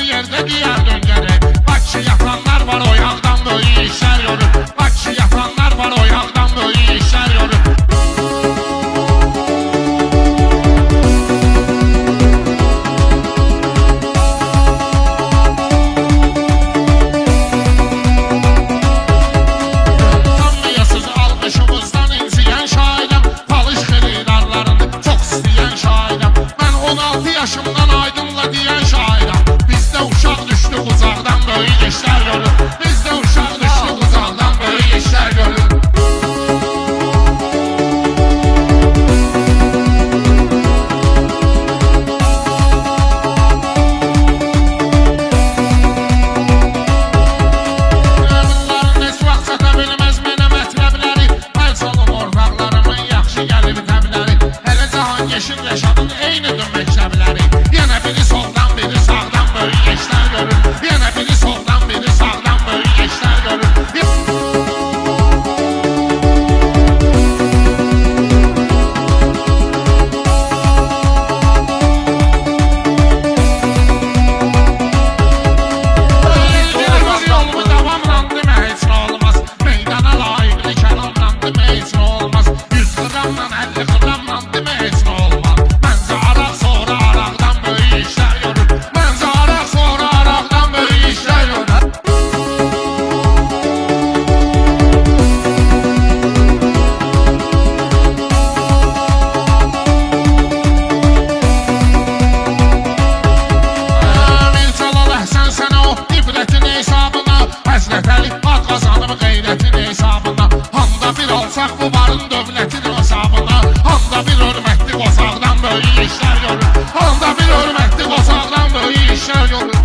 bir yerde diğer döngene. Bak ki yapanlar var o yağdan böyle işler görür. Bak ki yapanlar var o yağdan böyle işler görür. Tanmayasız almışımızdan inziyen şairem. Talış xeridarlarını çok isteyen şairem. Ben 16 yaşımdan aydınla diyen şairem. Bizde uşaq düştü uzaqdan böyle işler görür. Bizde uşaq düştü uzaqdan böyle işler görür. Bunların heç vaxt çata bilməz mənə mətləbləri. Mən çalım ortaqlarımın yaxşı gəlib təbləri. Hələ cahan yeşil yaşadın eynidir məktəbləri. Yenə biri soldan biri sağdan böyle işler görür. Yenə biri soldan biri sağdan böyle işler görür. Yolumu davamla demə heç nə olmaz. Meydana layiqli kəlamla demə heç nə olmaz. 100 qıramla 50 qıramla demə heç nə olmaz. Məncə araq sonra araqdan böyle işler görür. Məncə araq sonra araqdan böyle işler görür. Min Cəlal Əhsən sənə o ibrətin hesabına. Həzrət Əli ad qazanıb qeyrətin hesabına. Handa bir alsaq bu varın dövlətin hesabına. Handa bir hörmətli qocaqdan böyle işler görür. Handa bir hörmətli qocaqdan böyle işler görür.